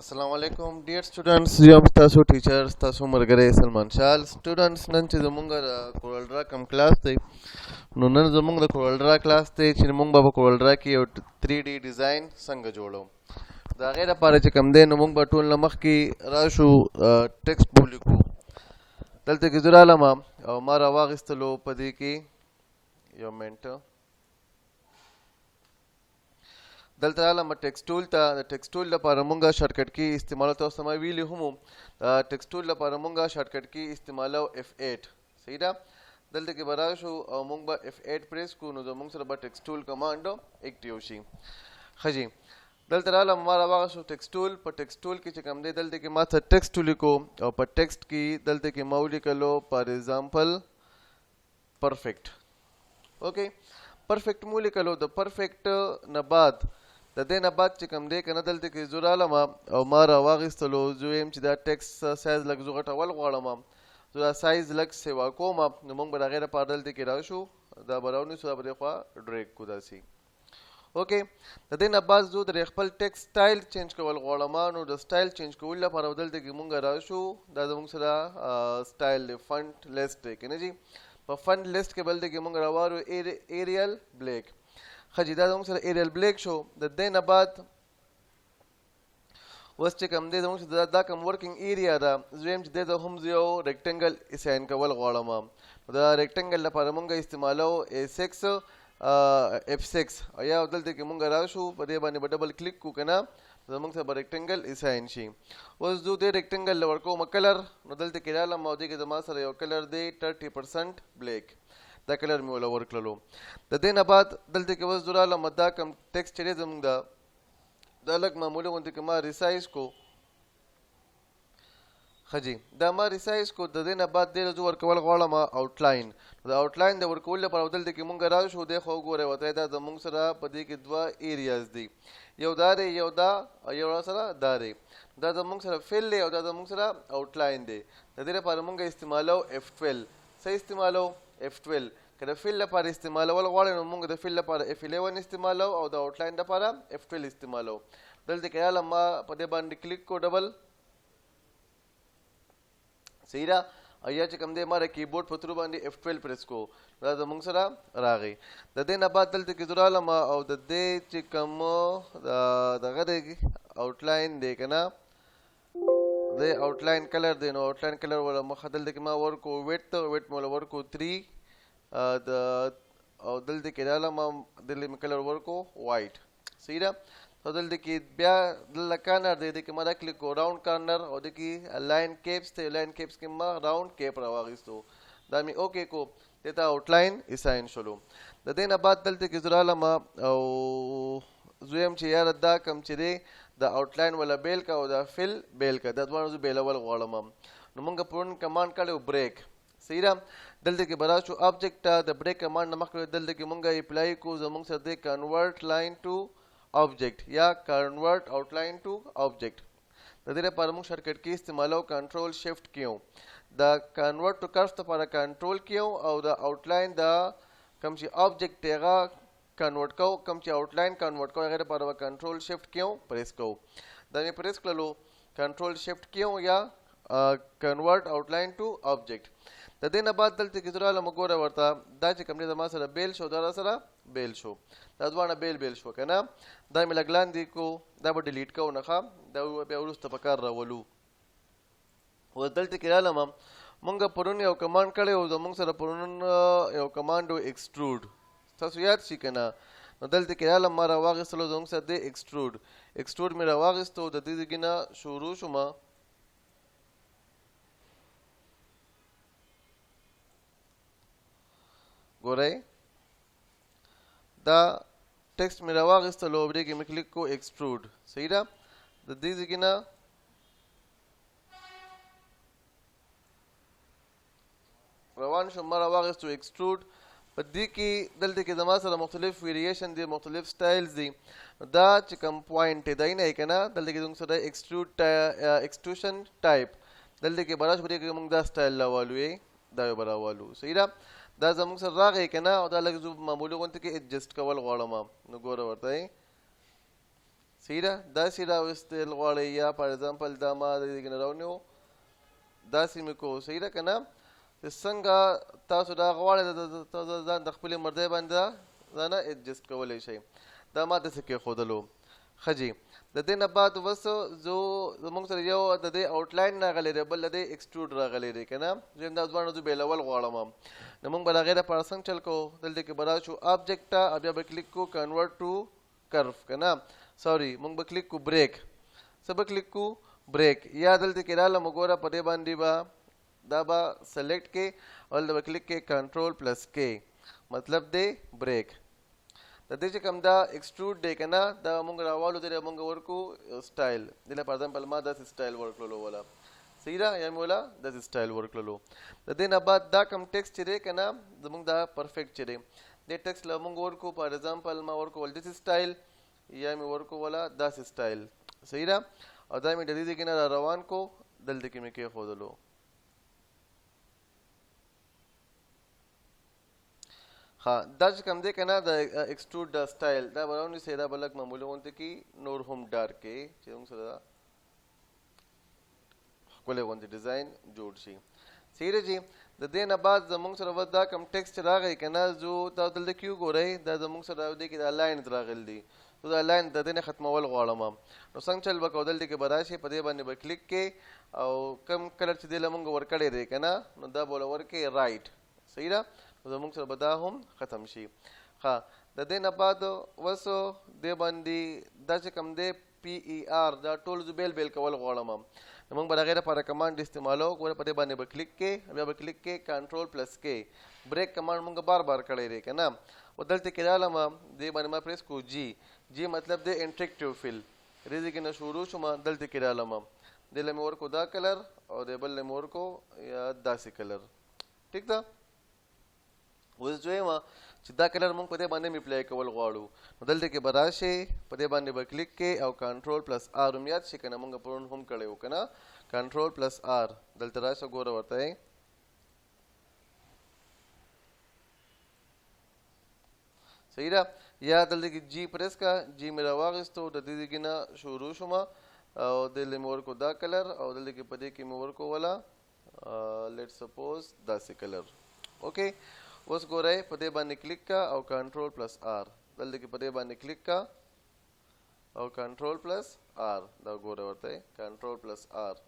Assalamu alaikum dear students, yam tasu teachers tasu margare Salman Shal students nan چې زمونږ د CorelDraw کم کلاس دی نو نن زمونږ د CorelDraw کلاس دی چې موږ به په CorelDraw کې یو 3D ډیزاین څنګه جوړو دا غیر لپاره چې کم دی نو موږ به ټول نمخ کې راشو ټیکسټ ولیکو دلته کې زرا علامه او ما را واغستلو په دې کې یو منټ دلته علامه ټیکسټ ټول ته د ټیکسټ ټول لپاره مونږه شارټکټ کی استعمال تاسو ما ویلی هم ټیکسټ ټول لپاره مونږه شارټکټ کی استعمالو F8 صحیح ده دلته کې برا شو او مونږ به F8 پریس کو نو د مونږ سره به ټیکسټ ټول کمانډ اکټیو شي خجی دلته علامه ما راوغه شو ټیکسټ ټول په ټیکسټ ټول کې چې کوم دی دلته کې ما څه ټیکسټ لیکو او په ټیکسټ کې دلته کې ما ولیکلو فار ایگزامپل پرفیکټ اوکې پرفیکټ مو لیکلو د پرفیکټ نه بعد د دې نه بعد چې کوم دی کنه دلته کې زور علامه او ما را واغستلو زویم چې دا ټیکسټ سایز لږ زو غټول غواړم زو دا سایز لږ سیوا کوم نو موږ به غیر په دلته کې راشو دا براونی سو به خو ډریګ کو داسي اوکې د دې نه بعد زو د خپل ټیکسټ سټایل چینج کول غواړم نو د سټایل چینج کول لپاره دلته کې موږ راشو دا موږ سره سټایل فونټ لیست دی کنه جی په فونټ لیست کې بل کې موږ راوړو ایریل بلیک خجی دا زموږ سره ایریل بلیک شو د دې نه بعد اوس چې کوم دی زموږ دا کوم ورکینګ ایریا ده زویم چې د هم یو ریکټنګل اساین کول غواړم دا ریکټنګل لپاره موږ استعمالو A6 F6 یا دلته کې موږ راشو په دې باندې ډبل کلیک کو کنه زموږ سره ریکټنګل اساین شي اوس دو دې ریکټنګل ورکو کلر نو دلته کې رااله موجود کې زما سره یو کلر دی 30% بلیک دا کلر مې ولا ورکړلو د دې نه بعد دلته کې وس دراله مدا کم ټیکسټ چره زموږ دا لګ معمولی غونډه کې ما ریسایز کو خجی دا ما ریسایز کو د دې نه بعد د زو ورکول غواړم آوټلاین دا آوټلاین د ورکول لپاره دلته کې مونږ راشو د خو ګوره وته دا زموږ سره په دې کې دوا ایریاز دي یو دا دی یو دا یو سره دا دی دا زموږ سره فیل دی او دا زموږ سره آوټلاین دی د دې لپاره مونږ استعمالو F12 صحیح استعمالو F12 کله فیل لپاره استعمالول غواړو نو موږ د فیل لپاره F11 استعمالو او د آوټلاین لپاره F12 استعمالو دلته کې علامه ما په دې باندې کلیک کو ډبل صحیح ده ایا چې کوم دې ماره کیبورډ په تر باندې F12 پریس کو دا زموږ سره راغی د دې نه بعد دلته کې زړه علامه او د دې چې کوم دغه د آوټلاین دی کنه د آوټلاین کلر دی نو آوټلاین کلر ولا مخدل د ما ورکو ویټ مولا ورکو 3 د او دلته کې علامه دلته کلر ورکو وایټ صحیح ده او دلته کې بیا د کارنر دی کې ما دا کلیک کو راوند کارنر او د کې لاین کیپس ته لاین کیپس کې ما راوند کیپ راوغستو دا می اوکې کو ته آوټلاین اساین شلو د دې نه بعد دلته کې زرا علامه او زویم چې یار دا کم چې دی د آوټلاین ولا بیل کا او د فل بیل کا د دوه بیل ول غواړم نو موږ پرون کمانډ کړو بریک صحیح ده دلته کې برا شو آبجیکټ د بریک کمانډ نمخ دلته کې موږ اپلای کو زموږ سره د کنورټ لاین ټو object یا convert outline to object د دې لپاره موږ شارټکټ کی استعمالو کنټرول شیفټ کیو دا کنورټ ټو کرسف لپاره کنټرول کیو او دا آوټلاین دا کوم چې object هغه کنورټ کو کوم چې آوټلاین کنورټ کو هغه لپاره کنټرول شیفټ کیو پریس کو دا می پریس کړلو کنټرول شیفټ کیو یا کنورټ آوټلاین ټو object د دې نه بعد دلته کې زراله مګوره ورته دا چې کوم دې ما سره بیل شو دا سره بیل شو دا دوانه بیل شو کنه دا مې لګلان دی کو دا به ډیلیټ کو نه ښه دا بیا ورسته په کار راولو او دلته کې رااله مونږ پرون یو کمانډ کړی او زمونږ سره پرون یو کمانډ و ایکسټروډ تاسو یاد شي کنه نو دلته کې رااله ما راواغستلو زمونږ سره د ایکسټروډ مې راواغستو د دې ځګنه شروع شوم ګورئ دا ټیکسټ مې راواغستلو او کې مې کلیک کو ایکسټروډ صحیح ده د دې ځګنه روان شو ما راواغستو ایکسټروډ په دې کې دلته کې زما سره مختلف ویریشن دي مختلف سټایلز دي دا چې کوم پوینټ دی نه کنه دلته کې موږ سره ایکسټروشن ټایپ دلته کې براش پرې کې موږ دا سټایل لاولو دا براولو صحیح ده دا زموږ سره راغی کنه او دا لږ زو معمولی غونته کې ایڈجسټ کول غواړم نو ګوره ورته صحیح ده داسې راوستل غواړئ یا فار ایگزامپل دا ما د دې نه راونیو داسې مې کو صحیح ده که نه چې څنګه تاسو دا غواړئ ځان د خپلې مرضۍ باندې دا نه ایډجسټ کولی شئ دا ما داسې کېښودلو ښه جي د دې نه بعد بس زموږ سره یو د دې آوټلاین راغلی دی بل د دې ایکسټروډ راغلی دی که نه زه دا دواړه زه بېلول غواړم نو موږ به د هغې دپاره څنګه چل کوو دلته کې به راشو آبجکټ ته او بیا به کلیک کوو کنورټ ټو کرف که نه سوري موږ به کلیک کوو بریک څه به کلیک کوو بریک یا دلته کې رالم وګوره په دې باندې به دا به سلیکټ کې او دلته به کلیک کې کنټرول پلس کې مطلب دی بریک د دې چې کوم دا ایکسټروډ دی که نه دا موږ راوالو دی موږ ورکو سټایل دې لپاره ایگزامپل ما داسې سټایل ورکړلو ولا صحیح ده یا مې ولا داسې سټایل ورکړلو د دې نه بعد دا کوم ټیکسټ چې دی که نه زموږ دا پرفیکټ چې دی دې ټیکسټ له موږ ورکو فار ایگزامپل ما ورکو ول داسې سټایل یا مې ورکو ولا داسې سټایل صحیح ده او دا مې د دې ځای کې نه را روان کو دلته کې مې کېښودلو دا چې کوم دی که نه د ایکسټروډ دا سټایل دا به راونیسئ دا به لږ معمولي غوندې کې نور هم ډارک کې چې موږ سره ښکلی غوندې ډیزاین جوړ شي صحیح ده جي د دې نه بعد زموږ سره بس دا کوم ټیکسټ راغی که نه زه دا دلته کې وګورئ دا زموږ سره دی کې دا لاینز راغلی دي زه دا لاین د دې نه ختمول غواړم نو څنګه چل به کوو دلته کې به راشي په دې باندې به کلیک کې او کم کلر چې دی له موږ ورکړی دی که نه نو دا به ورکې رایټ صحیح ده زموږ سره به دا هم ختم شي ښه د دې نه بعد اوس دې باندې دا چې کوم دی PER دا ټول زه بیل بیل کول غواړم نو موږ به د هغې دپاره کمانډ استعمالوو ګوره په دې باندې به کلیک کې بیا به کلیک کې کنټرول پلس کې بریک کمانډ موږ بار بار کړی دی که نه او دلته کې رالم دې باندې ما پریس کو جي مطلب دی انټریکټیو فیل دې ځای کې نه شروع شوم دلته کې رالم دې له مې ورکو دا کلر او دې بل له مې ورکو یا داسې کلر ټیک ده اوس دویم چې دا کلر موږ په دې باندې مې اپلای کول غواړو نو دلته کې به راشئ په دې باندې به کلیک کې او کنټرول پلس آر هم یاد شي که نه موږ پرون هم کړی وو که نه کنټرول پلس آر دلته راشه ګوره ورته صحیح ده یا دلته کې جي پریس کا جي مې راواخیستو د دې ځای کې نه شروع شوم او دلته مې ورکو دا کلر او دلته کې په دې کې مې ورکو ولا لیټ سپوز داسې کلر اوکې اوس ګورئ په دې باندې کلیک کا او کنټرول پلس آر دلته کې په دې باندې کلیک کا او کنټرول پلس آر دا ګوره ورته کنټرول پلس آر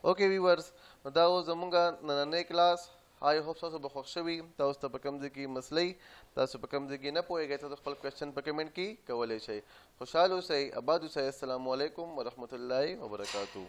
اوکې ویورز نو دا اوس زموږ نننی کلاس آی هوپ تاسو به خوښ شوي تاسو ته په کوم ځای کې مسلې تاسو په کوم ځای کې نه پوهېږئ تاسو خپل کوېسچن په کمنټ کې کولی شئ خوشحال اوسئ آباد اوسئ السلام علیکم ورحمة الله وبرکاتو